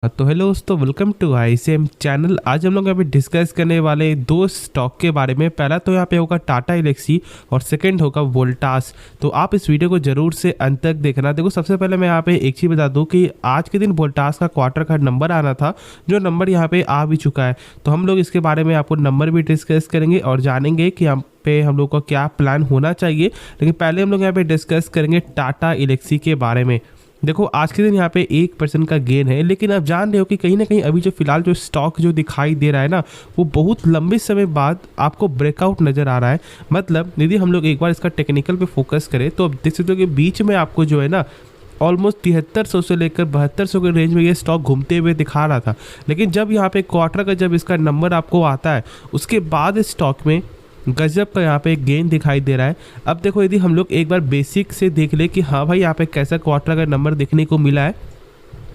तो हेलो दोस्तों, welcome to ICM channel. आज हम लोग यहाँ पे डिस्कस करने वाले दो स्टॉक के बारे में। पहला तो यहाँ पे होगा टाटा एल्क्सी और सेकंड होगा वोल्टास। तो आप इस वीडियो को जरूर से अंत तक देखना। देखो, सबसे पहले मैं यहाँ पे एक चीज़ बता दूँ कि आज के दिन वोल्टास का क्वार्टर का नंबर आना था, जो नंबर यहाँ पे आ भी चुका है। तो हम लोग इसके बारे में आपको नंबर भी डिस्कस करेंगे और जानेंगे कि यहाँ पे हम लोग का क्या प्लान होना चाहिए। लेकिन पहले हम लोग यहाँ पे डिस्कस करेंगे टाटा एल्क्सी के बारे में। देखो, आज के दिन यहाँ पे 1% का गेन है, लेकिन आप जान रहे हो कि कहीं ना कहीं अभी जो फिलहाल जो स्टॉक जो दिखाई दे रहा है ना, वो बहुत लंबे समय बाद आपको ब्रेकआउट नज़र आ रहा है। मतलब यदि हम लोग एक बार इसका टेक्निकल पे फोकस करें तो अब देख सकते हो कि बीच में आपको जो है ना ऑलमोस्ट 7300 से लेकर 7200 के रेंज में ये स्टॉक घूमते हुए दिखा रहा था। लेकिन जब यहाँ पे क्वार्टर का जब इसका नंबर आपको आता है, उसके बाद इस स्टॉक में गजब का यहाँ पे एक गेन दिखाई दे रहा है। अब देखो, यदि हम लोग एक बार बेसिक से देख ले कि हाँ भाई यहाँ पे कैसा क्वार्टर का नंबर देखने को मिला है,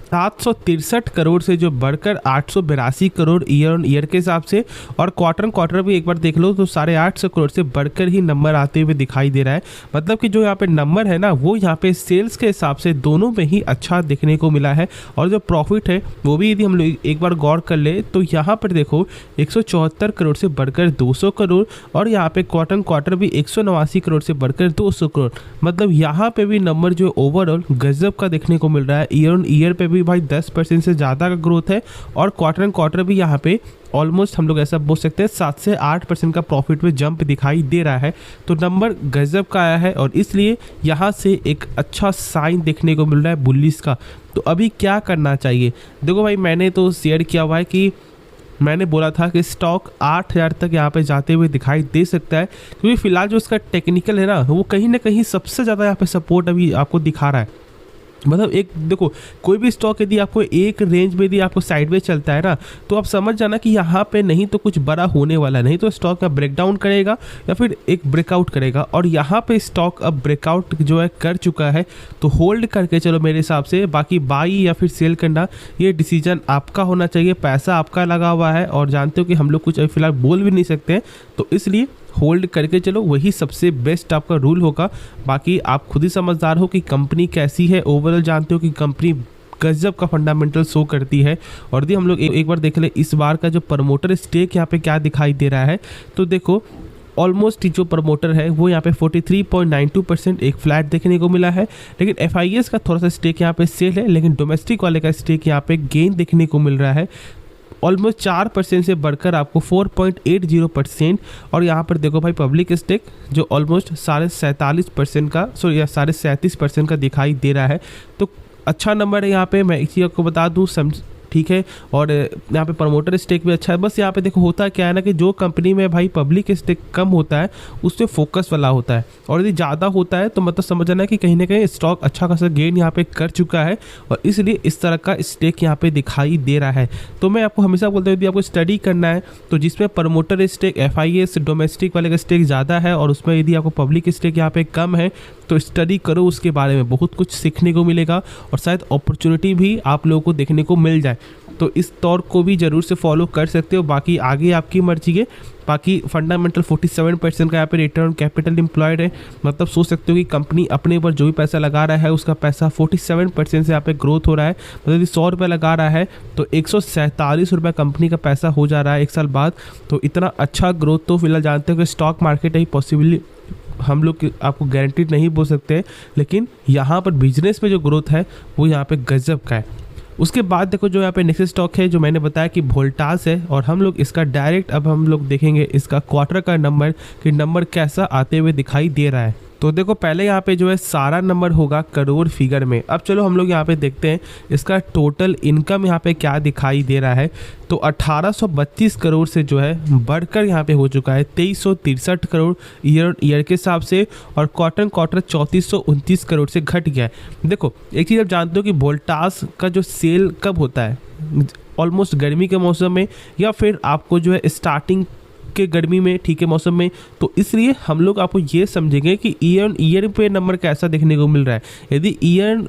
763 करोड़ से जो बढ़कर 882 करोड़ ईयर ऑन ईयर के हिसाब से, और क्वार्टर भी एक बार देख लो तो 850 करोड़ से बढ़कर ही नंबर आते हुए दिखाई दे रहा है। मतलब कि जो यहाँ पे नंबर है ना, वो यहाँ पे सेल्स के हिसाब से दोनों में ही अच्छा देखने को मिला है। और जो प्रॉफिट है वो भी यदि हम लोग एक बार गौर कर ले तो यहाँ पर देखो 174 करोड़ से बढ़कर 200 करोड़, और यहाँ पे क्वार्टर भी 189 करोड़ से बढ़कर 200 करोड़। मतलब यहाँ पे भी नंबर जो ओवरऑल गजब का देखने को मिल रहा है। ईयर ऑन ईयर पे भी भाई 10% से ज़्यादा का ग्रोथ है, और क्वार्टर भी यहाँ पे ऑलमोस्ट हम लोग ऐसा बोल सकते हैं 7 से 8% का प्रॉफिट में जंप दिखाई दे रहा है। तो नंबर गजब का आया है और इसलिए यहाँ से एक अच्छा साइन देखने को मिल रहा है बुलिश का। तो अभी क्या करना चाहिए? देखो भाई, मैंने तो शेयर किया हुआ है कि मैंने बोला था कि स्टॉक 8000 तक यहाँ पे जाते हुए दिखाई दे सकता है, क्योंकि फिलहाल जो इसका टेक्निकल है ना, वो कहीं ना कहीं सबसे ज़्यादा यहाँ पे सपोर्ट अभी आपको दिखा रहा है। मतलब एक देखो, कोई भी स्टॉक यदि आपको एक रेंज में यदि आपको साइडवेज चलता है ना, तो आप समझ जाना कि यहाँ पे नहीं तो कुछ बड़ा होने वाला है, नहीं तो स्टॉक का ब्रेकडाउन करेगा या फिर एक ब्रेकआउट करेगा। और यहाँ पे स्टॉक अब ब्रेकआउट जो है कर चुका है, तो होल्ड करके चलो मेरे हिसाब से। बाकी बाई या फिर सेल करना, ये डिसीजन आपका होना चाहिए। पैसा आपका लगा हुआ है और जानते हो कि हम लोग कुछ अभी फिलहाल बोल भी नहीं सकते हैं, तो इसलिए होल्ड करके चलो, वही सबसे बेस्ट आपका रूल होगा। बाकी आप खुद ही समझदार हो कि कंपनी कैसी है। ओवरऑल जानते हो कि कंपनी गजब का फंडामेंटल शो करती है। और यदि हम लोग एक बार देख ले इस बार का जो प्रमोटर स्टेक यहाँ पे क्या दिखाई दे रहा है, तो देखो ऑलमोस्ट जो प्रमोटर है वो यहाँ पे 43.92% एक फ्लैट देखने को मिला है। लेकिन FIS का थोड़ा सा स्टेक यहाँ पे सेल है, लेकिन डोमेस्टिक वाले का स्टेक यहाँ पे गेन देखने को मिल रहा है। ऑलमोस्ट 4% से बढ़कर आपको 4.80%। और यहाँ पर देखो भाई, पब्लिक स्टेक जो ऑलमोस्ट 47.5% का 37.5% का दिखाई दे रहा है। तो अच्छा नंबर है यहाँ पे। मैं इसी आपको बता दूँ, ठीक है। और यहाँ पे प्रमोटर स्टेक भी अच्छा है। बस यहाँ पे देखो होता क्या है ना, कि जो कंपनी में भाई पब्लिक स्टेक कम होता है उससे फोकस वाला होता है, और यदि ज़्यादा होता है तो मतलब समझ जाना कि कहीं ना कहीं स्टॉक अच्छा खासा गेन यहाँ पे कर चुका है, और इसलिए इस तरह का स्टेक यहाँ पे दिखाई दे रहा है। तो मैं आपको हमेशा बोलता हूँ, यदि आपको स्टडी करना है तो जिसमें प्रमोटर स्टेक FIS डोमेस्टिक वाले का स्टेक ज़्यादा है और उसमें यदि आपको पब्लिक स्टेक यहाँ पे कम है, तो स्टडी करो उसके बारे में, बहुत कुछ सीखने को मिलेगा और शायद अपॉर्चुनिटी भी आप लोगों को देखने को मिल जाए। तो इस तौर को भी ज़रूर से फॉलो कर सकते हो। बाकी आगे आपकी मर्जी है। बाकी फंडामेंटल 47% का यहाँ पे रिटर्न कैपिटल एम्प्लॉयड है। मतलब सोच सकते हो कि कंपनी अपने ऊपर जो भी पैसा लगा रहा है उसका पैसा 47% से यहाँ पे ग्रोथ हो रहा है। मतलब यदि 100 रुपये लगा रहा है तो 147 रुपये कंपनी का पैसा हो जा रहा है एक साल बाद। तो इतना अच्छा ग्रोथ तो फिलहाल जानते हो कि स्टॉक मार्केट ही पॉसिबली हम लोग आपको गारंटीड नहीं बोल सकते, लेकिन यहाँ पर बिजनेस में जो ग्रोथ है वो यहाँ पे गजब का है। उसके बाद देखो, जो यहाँ पे नेक्स्ट स्टॉक है जो मैंने बताया कि वोल्टास है, और हम लोग इसका डायरेक्ट अब हम लोग देखेंगे इसका क्वार्टर का नंबर, कि नंबर कैसा आते हुए दिखाई दे रहा है। तो देखो, पहले यहाँ पे जो है सारा नंबर होगा करोड़ फिगर में। अब चलो हम लोग यहाँ पे देखते हैं इसका टोटल इनकम यहाँ पे क्या दिखाई दे रहा है। तो 1832 करोड़ से जो है बढ़कर यहाँ पे हो चुका है 2363 करोड़ ईयर ईयर के हिसाब से, और क्वार्टर 3429 करोड़ से घट गया है। देखो, एक चीज़ आप जानते हो कि वोल्टास का जो सेल कब होता है, ऑलमोस्ट गर्मी के मौसम में, या फिर आपको जो है स्टार्टिंग के गर्मी में, ठीक है, मौसम में। तो इसलिए हम लोग आपको ये समझेंगे कि ईयर ऑन ईयर पे नंबर कैसा देखने को मिल रहा है। यदि ईयर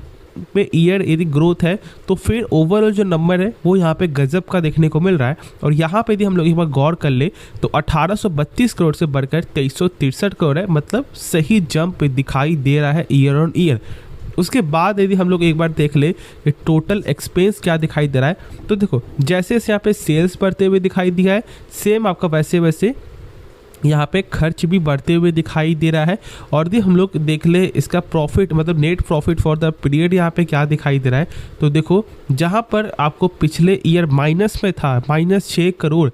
पे ईयर यदि ग्रोथ है तो फिर ओवरऑल जो नंबर है वो यहाँ पे गजब का देखने को मिल रहा है। और यहाँ पे यदि हम लोग एक बार गौर कर ले तो 1832 करोड़ से बढ़कर 2363 करोड़ है। मतलब सही जंप दिखाई दे रहा है ईयर ऑन ईयर। उसके बाद यदि हम लोग एक बार देख ले कि टोटल एक्सपेंस क्या दिखाई दे रहा है, तो देखो जैसे यहाँ पे सेल्स बढ़ते हुए दिखाई दिया है, सेम आपका वैसे वैसे यहाँ पे खर्च भी बढ़ते हुए दिखाई दे रहा है। और यदि हम लोग देख ले इसका प्रॉफिट मतलब net profit for the period यहाँ पे क्या दिखाई दे रहा है, तो देखो जहाँ पर आपको पिछले ईयर माइनस में था -6 करोड़,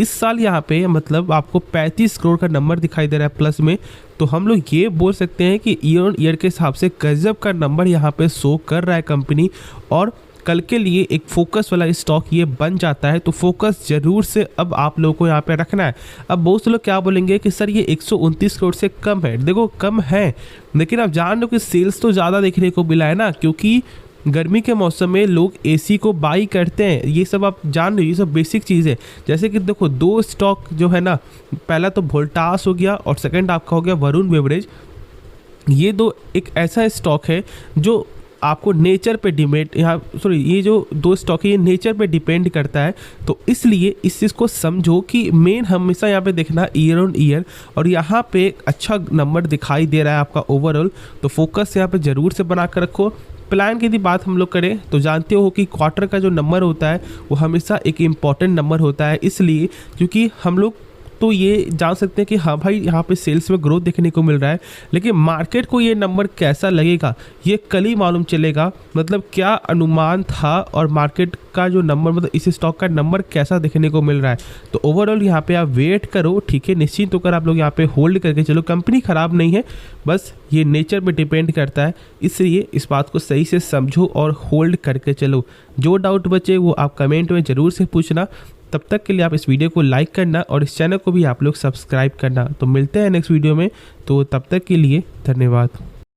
इस साल यहाँ पे मतलब आपको 35 करोड़ का नंबर दिखाई दे रहा है प्लस में। तो हम लोग ये बोल सकते हैं कि ईयर ऑन ईयर के हिसाब से गजब का नंबर यहाँ पे शो कर रहा है कंपनी, और कल के लिए एक फोकस वाला स्टॉक ये बन जाता है। तो फोकस जरूर से अब आप लोगों को यहाँ पे रखना है। अब बहुत से लोग क्या बोलेंगे कि सर ये 129 करोड़ से कम है। देखो कम है, लेकिन आप जान लो कि सेल्स तो ज़्यादा देखने को मिला है ना, क्योंकि गर्मी के मौसम में लोग एसी को बाई करते हैं। ये सब आप जान लो, ये सब बेसिक चीज़ है। जैसे कि देखो 2 स्टॉक जो है ना, पहला तो वोल्टास हो गया और सेकंड आपका हो गया वरुण बेवरेज। ये दो एक ऐसा स्टॉक है जो आपको नेचर पे डिपेंड ये जो 2 स्टॉक है ये नेचर पे डिपेंड करता है। तो इसलिए इस चीज़ को समझो कि मेन हमेशा यहाँ पे देखना ईयर ऑन ईयर, और यहाँ पे अच्छा नंबर दिखाई दे रहा है आपका ओवरऑल। तो फोकस यहाँ पे ज़रूर से बना कर रखो। प्लान की यदि बात हम लोग करें तो जानते हो कि क्वार्टर का जो नंबर होता है वो हमेशा एक इम्पॉर्टेंट नंबर होता है, इसलिए क्योंकि हम लोग तो ये जान सकते हैं कि हाँ भाई यहाँ पे सेल्स में ग्रोथ देखने को मिल रहा है, लेकिन मार्केट को ये नंबर कैसा लगेगा ये कल ही मालूम चलेगा। मतलब क्या अनुमान था और मार्केट का जो नंबर मतलब इस स्टॉक का नंबर कैसा देखने को मिल रहा है। तो ओवरऑल यहाँ पे आप वेट करो, ठीक है, निश्चिंत होकर आप लोग यहाँ पे होल्ड करके चलो। कंपनी ख़राब नहीं है, बस ये नेचर पे डिपेंड करता है, इसलिए इस बात को सही से समझो और होल्ड करके चलो। जो डाउट बचे वो आप कमेंट में ज़रूर से पूछना। तब तक के लिए आप इस वीडियो को लाइक करना और इस चैनल को भी आप लोग सब्सक्राइब करना। तो मिलते हैं नेक्स्ट वीडियो में, तो तब तक के लिए धन्यवाद।